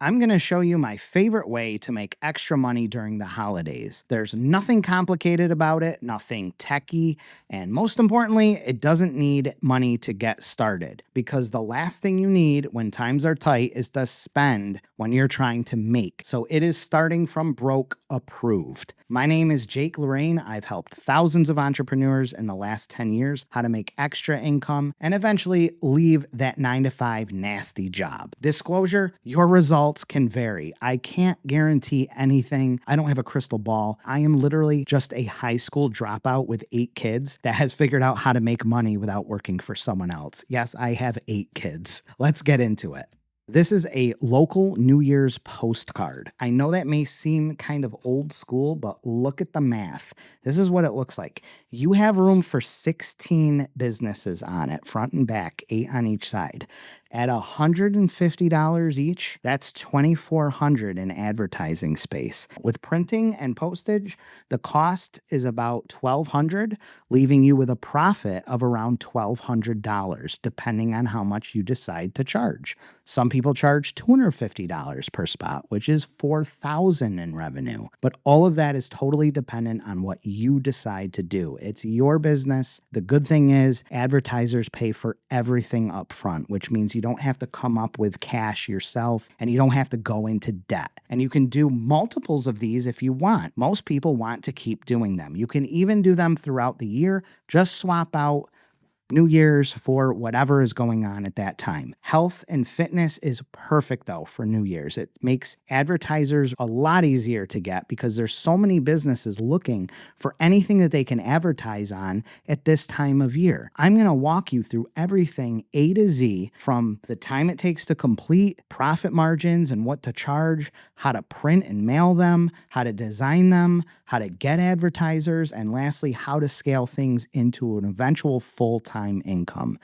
I'm going to show you my favorite way to make extra money during the holidays. There's nothing complicated about it, nothing techy, and most importantly, it doesn't need money to get started because the last thing you need when times are tight is to spend when you're trying to make. So it is starting from broke approved. My name is Jake Lorraine. I've helped thousands of entrepreneurs in the last 10 years how to make extra income and eventually leave that 9-to-5 nasty job. Disclosure, your results can vary. I can't guarantee anything. I don't have a crystal ball. I am literally just a high school dropout with 8 kids that has figured out how to make money without working for someone else. Yes, I have 8 kids. Let's get into it. This is a local New Year's postcard. I know that may seem kind of old school, but look at the math. This is what it looks like. You have room for 16 businesses on it, front and back, 8 on each side. At $150 each, that's $2,400 in advertising space. With printing and postage, the cost is about $1,200, leaving you with a profit of around $1,200, depending on how much you decide to charge. Some people charge $250 per spot, which is $4,000 in revenue. But all of that is totally dependent on what you decide to do. It's your business. The good thing is advertisers pay for everything up front, which means you don't have to come up with cash yourself and you don't have to go into debt. And you can do multiples of these if you want. Most people want to keep doing them. You can even do them throughout the year. Just swap out New Year's for whatever is going on at that time. Health and fitness is perfect though for New Year's. It makes advertisers a lot easier to get because there's so many businesses looking for anything that they can advertise on at this time of year. I'm going to walk you through everything A to Z, from the time it takes to complete, profit margins and what to charge, how to print and mail them, how to design them, how to get advertisers, and lastly, how to scale things into an eventual full-time income.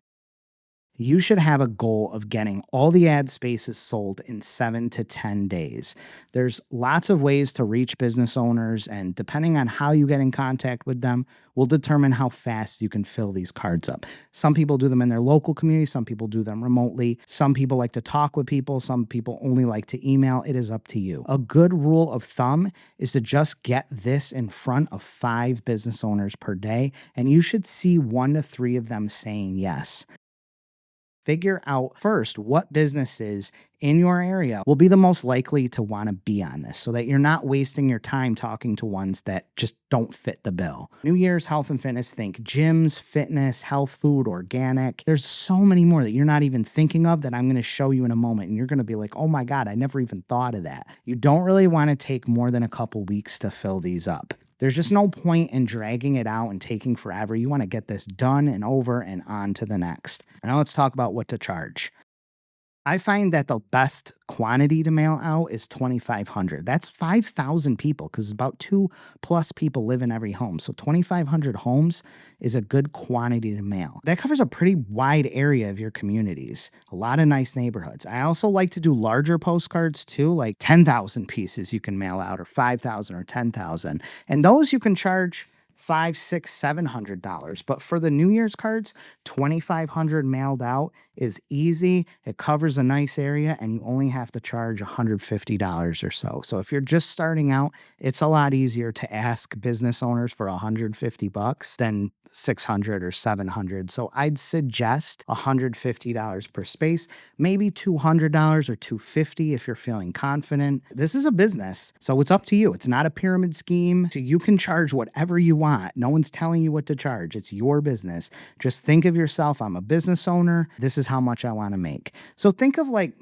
You should have a goal of getting all the ad spaces sold in 7 to 10 days. There's lots of ways to reach business owners, and depending on how you get in contact with them will determine how fast you can fill these cards up. Some people do them in their local community. Some people do them remotely. Some people like to talk with people. Some people only like to email. It is up to you. A good rule of thumb is to just get this in front of 5 business owners per day, and you should see 1 to 3 of them saying yes. Figure out first what businesses in your area will be the most likely to want to be on this so that you're not wasting your time talking to ones that just don't fit the bill. New Year's health and fitness, think gyms, fitness, health food, organic. There's so many more that you're not even thinking of that I'm going to show you in a moment. And you're going to be like, oh my God, I never even thought of that. You don't really want to take more than a couple weeks to fill these up. There's just no point in dragging it out and taking forever. You want to get this done and over and on to the next. Now let's talk about what to charge. I find that the best quantity to mail out is 2,500. That's 5,000 people because about 2+ people live in every home. So 2,500 homes is a good quantity to mail. That covers a pretty wide area of your communities, a lot of nice neighborhoods. I also like to do larger postcards too, like 10,000 pieces you can mail out, or 5,000 or 10,000. And those you can charge $500, $600, $700. But for the New Year's cards, 2,500 mailed out is easy. It covers a nice area and you only have to charge $150 or so. So if you're just starting out, it's a lot easier to ask business owners for $150 than $600 or $700. So I'd suggest $150 per space, maybe $200 or $250 if you're feeling confident. This is a business, so it's up to you. It's not a pyramid scheme. So you can charge whatever you want. No one's telling you what to charge. It's your business. Just think of yourself, I'm a business owner. This is how much I want to make. So think of like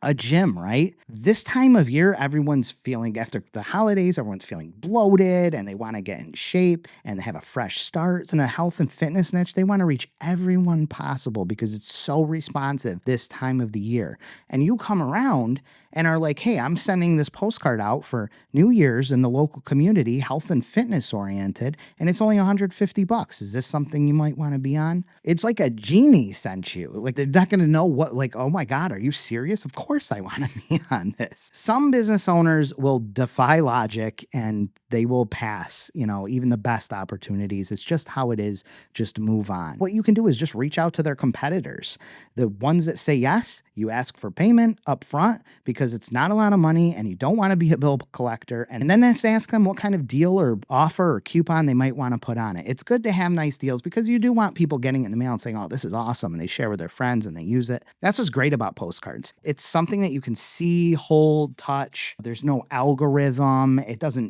a gym, right? This time of year, everyone's feeling, after the holidays, everyone's feeling bloated and they want to get in shape and they have a fresh start. In the health and fitness niche, they want to reach everyone possible because it's so responsive this time of the year. And you come around and are like, hey, I'm sending this postcard out for New Year's in the local community, health and fitness oriented, and it's only $150. Is this something you might want to be on? It's like a genie sent you. Like, they're not going to know what, like, oh my God, are you serious? Of course course I want to be on this. Some business owners will defy logic and they will pass, even the best opportunities. It's just how it is. Just move on. What you can do is just reach out to their competitors. The ones that say yes, you ask for payment up front because it's not a lot of money and you don't want to be a bill collector. And then just ask them what kind of deal or offer or coupon they might want to put on it. It's good to have nice deals because you do want people getting it in the mail and saying, oh, this is awesome. And they share with their friends and they use it. That's what's great about postcards. It's something that you can see, hold, touch. There's no algorithm.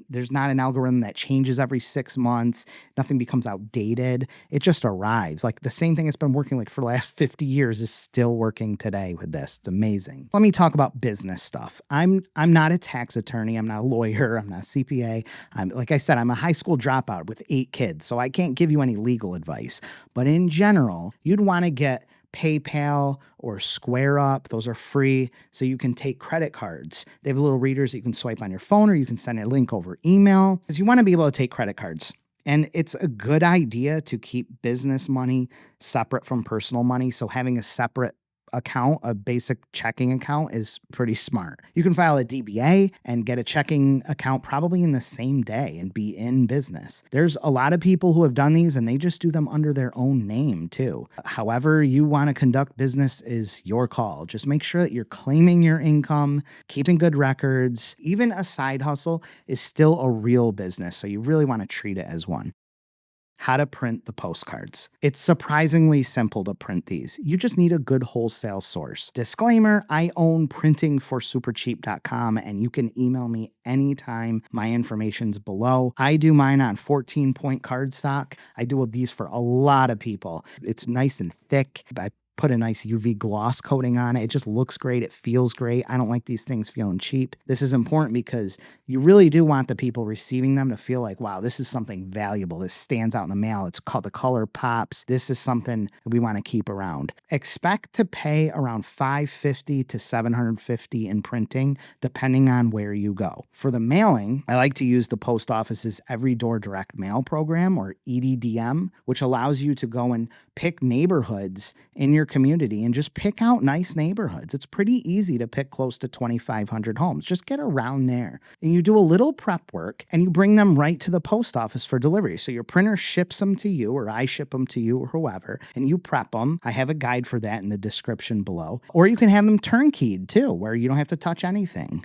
There's not an algorithm that changes every 6 months. Nothing becomes outdated. It just arrives. Like the same thing that's been working like for the last 50 years is still working today with this. It's amazing. Let me talk about business stuff. I'm not a tax attorney. I'm not a lawyer. I'm not a CPA. Like I said, I'm a high school dropout with 8 kids, so I can't give you any legal advice. But in general, you'd want to get PayPal or Square Up. Those are free, so you can take credit cards. They have little readers that you can swipe on your phone, or you can send a link over email, because you want to be able to take credit cards. And it's a good idea to keep business money separate from personal money. So having a separate account, a basic checking account, is pretty smart. You can file a DBA and get a checking account probably in the same day and be in business. There's a lot of people who have done these and they just do them under their own name too. However you want to conduct business is your call. Just make sure that you're claiming your income, keeping good records. Even a side hustle is still a real business, so you really want to treat it as one. How to print the postcards. It's surprisingly simple to print these. You just need a good wholesale source. Disclaimer, I own printingforsupercheap.com and you can email me anytime. My information's below. I do mine on 14-point cardstock. I do these for a lot of people. It's nice and thick. I put a nice UV gloss coating on it. It just looks great. It feels great. I don't like these things feeling cheap. This is important because you really do want the people receiving them to feel like, wow, this is something valuable. This stands out in the mail. It's called the color pops. This is something we want to keep around. Expect to pay around $550 to $750 in printing, depending on where you go. For the mailing, I like to use the post office's Every Door Direct Mail program, or EDDM, which allows you to go and pick neighborhoods in your community and just pick out nice neighborhoods. It's pretty easy to pick close to 2,500 homes. Just get around there. And you do a little prep work and you bring them right to the post office for delivery. So your printer ships them to you, or I ship them to you, or whoever, and you prep them. I have a guide for that in the description below. Or you can have them turnkeyed too, where you don't have to touch anything.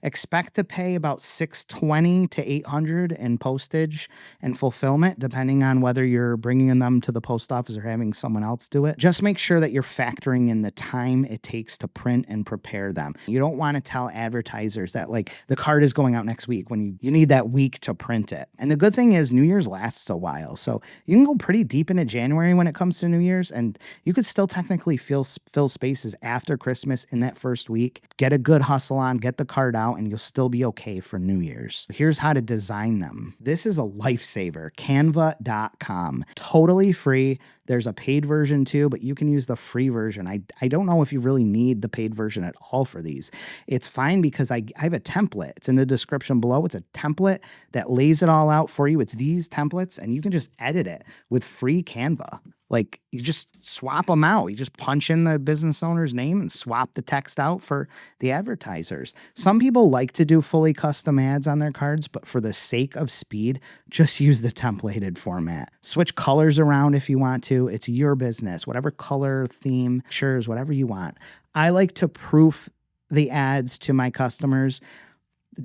Expect to pay about $620 to $800 in postage and fulfillment, depending on whether you're bringing them to the post office or having someone else do it. Just make sure that you're factoring in the time it takes to print and prepare them. You don't want to tell advertisers that like the card is going out next week when you need that week to print it. And the good thing is New Year's lasts a while. So you can go pretty deep into January when it comes to New Year's, and you could still technically fill spaces after Christmas in that first week. Get a good hustle on, get the card out, and you'll still be okay for New Year's. Here's how to design them. This is a lifesaver, canva.com. Totally free. There's a paid version too, but you can use the free version. I don't know if you really need the paid version at all for these. It's fine because I have a template. It's in the description below. It's a template that lays it all out for you. It's these templates, and you can just edit it with free Canva. Like, you just swap them out. You just punch in the business owner's name and swap the text out for the advertisers. Some people like to do fully custom ads on their cards, but for the sake of speed, just use the templated format. Switch colors around if you want to. It's your business. Whatever color, theme, pictures, whatever you want. I like to proof the ads to my customers.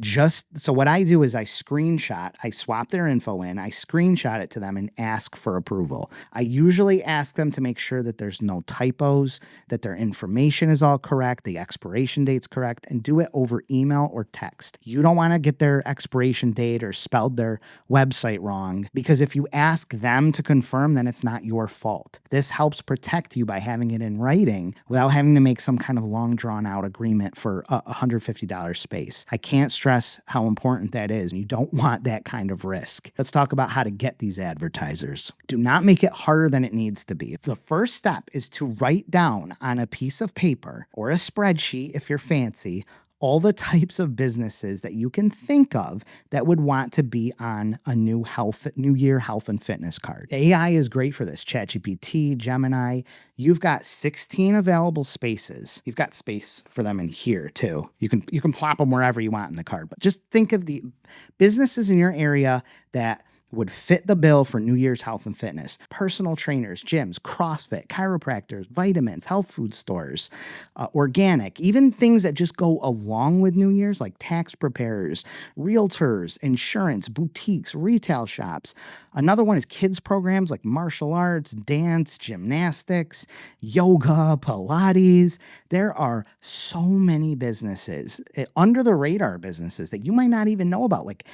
So what I do is I swap their info in, I screenshot it to them and ask for approval. I usually ask them to make sure that there's no typos, that their information is all correct, the expiration date's correct, and do it over email or text. You don't want to get their expiration date or spelled their website wrong, because if you ask them to confirm, then it's not your fault. This helps protect you by having it in writing without having to make some kind of long drawn out agreement for a $150 space. I can't stress how important that is. You don't want that kind of risk. Let's talk about how to get these advertisers. Do not make it harder than it needs to be. The first step is to write down on a piece of paper or a spreadsheet if you're fancy all the types of businesses that you can think of that would want to be on a New Year health and fitness card. AI is great for this. ChatGPT, Gemini. You've got 16 available spaces. You've got space for them in here too. You can plop them wherever you want in the card. But just think of the businesses in your area that would fit the bill for New Year's health and fitness. Personal trainers, gyms, CrossFit, chiropractors, vitamins, health food stores, organic, even things that just go along with New Year's, like tax preparers, realtors, insurance, boutiques, retail shops. Another one is kids programs like martial arts, dance, gymnastics, yoga, Pilates. There are so many businesses, under the radar businesses that you might not even know about, like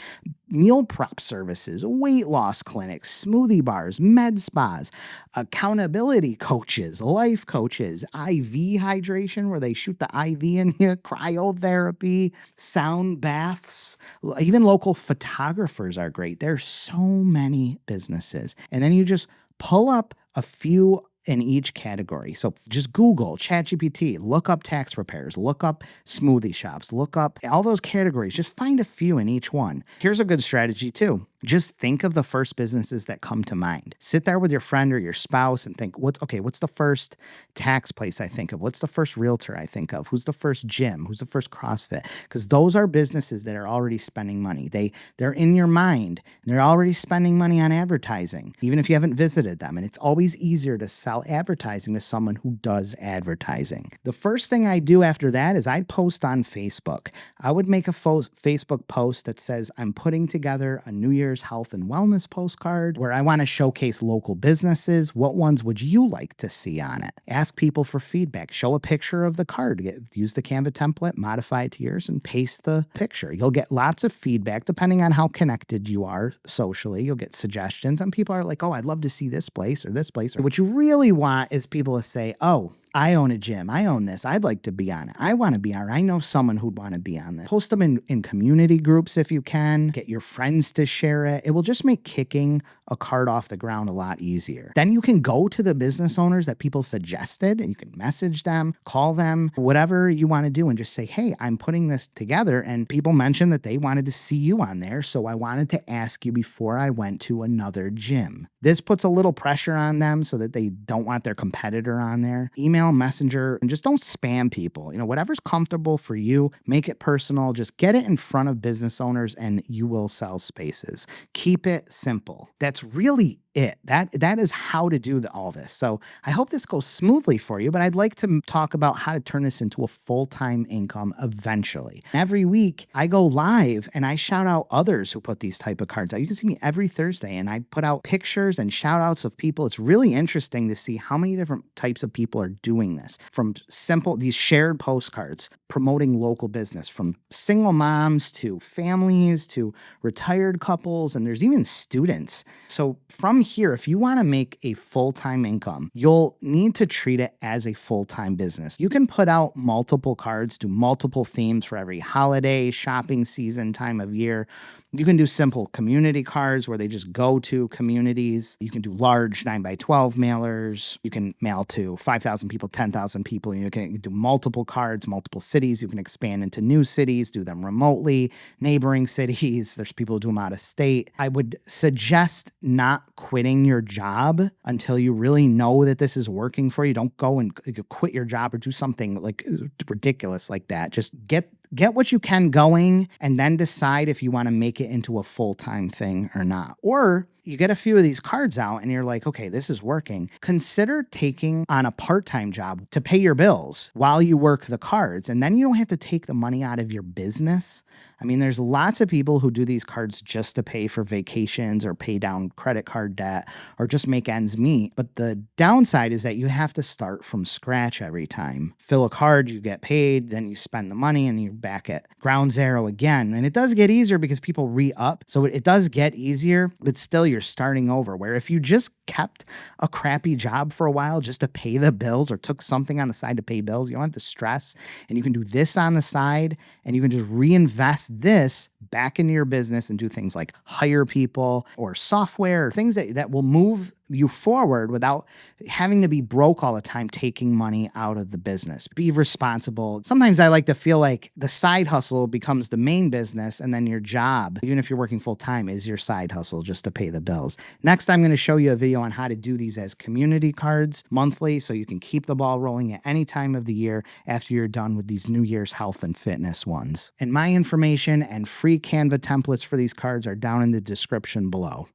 meal prep services, weight loss clinics, smoothie bars, med spas, accountability coaches, life coaches, IV hydration where they shoot the IV in you, cryotherapy, sound baths, even local photographers are great. There's so many businesses. And then you just pull up a few in each category. So just Google, ChatGPT, look up tax preparers, look up smoothie shops, look up all those categories. Just find a few in each one. Here's a good strategy too. Just think of the first businesses that come to mind. Sit there with your friend or your spouse and think, what's the first tax place I think of? What's the first realtor I think of? Who's the first gym? Who's the first CrossFit? Because those are businesses that are already spending money. They're in your mind. They're already spending money on advertising, even if you haven't visited them. And it's always easier to sell advertising to someone who does advertising. The first thing I do after that is I'd post on Facebook. I would make a Facebook post that says, I'm putting together a New Year's health and wellness postcard where I want to showcase local businesses. What ones would you like to see on it? Ask people for feedback. Show a picture of the card. Use the Canva template, modify it to yours, and paste the picture. You'll get lots of feedback depending on how connected you are socially. You'll get suggestions, and people are like, oh, I'd love to see this place or this place. What you really want is people to say, oh, I own a gym. I own this. I'd like to be on it. I want to be on it. I know someone who'd want to be on this. Post them in community groups if you can. Get your friends to share it. It will just make kicking a card off the ground a lot easier. Then you can go to the business owners that people suggested and you can message them, call them, whatever you want to do, and just say, hey, I'm putting this together and people mentioned that they wanted to see you on there. So I wanted to ask you before I went to another gym. This puts a little pressure on them so that they don't want their competitor on there. Email, messenger, and just don't spam people. Whatever's comfortable for you, make it personal. Just get it in front of business owners and you will sell spaces. Keep it simple. That's really it. That is how to do all this. So I hope this goes smoothly for you, but I'd like to talk about how to turn this into a full-time income eventually. Every week I go live and I shout out others who put these type of cards out. You can see me every Thursday and I put out pictures and shout outs of people. It's really interesting to see how many different types of people are doing this, from these shared postcards promoting local business, from single moms to families to retired couples, and there's even students. So from here, if you want to make a full-time income, you'll need to treat it as a full-time business. You can put out multiple cards, do multiple themes for every holiday, shopping season, time of year. You can do simple community cards where they just go to communities. You can do large 9x12 mailers. You can mail to 5,000 people, 10,000 people. You can do multiple cards, multiple cities. You can expand into new cities, do them remotely, neighboring cities. There's people who do them out of state. I would suggest not quitting your job until you really know that this is working for you. Don't go and quit your job or do something like ridiculous like that. Just get what you can going and then decide if you want to make it into a full-time thing or not. Or you get a few of these cards out and you're like, okay, this is working. Consider taking on a part-time job to pay your bills while you work the cards. And then you don't have to take the money out of your business. I mean, there's lots of people who do these cards just to pay for vacations or pay down credit card debt or just make ends meet. But the downside is that you have to start from scratch every time. Fill a card, you get paid, then you spend the money and you're back at ground zero again. And it does get easier because people re-up. So it does get easier, but still you're starting over. Where if you just kept a crappy job for a while just to pay the bills or took something on the side to pay bills, you don't have to stress, and you can do this on the side and you can just reinvest this back into your business and do things like hire people or software or things that will move you forward without having to be broke all the time, taking money out of the business. Be responsible. Sometimes I like to feel like the side hustle becomes the main business, and then your job, even if you're working full time, is your side hustle just to pay the bills. Next, I'm going to show you a video on how to do these as community cards monthly so you can keep the ball rolling at any time of the year after you're done with these New Year's health and fitness ones. And my information and free Canva templates for these cards are down in the description below.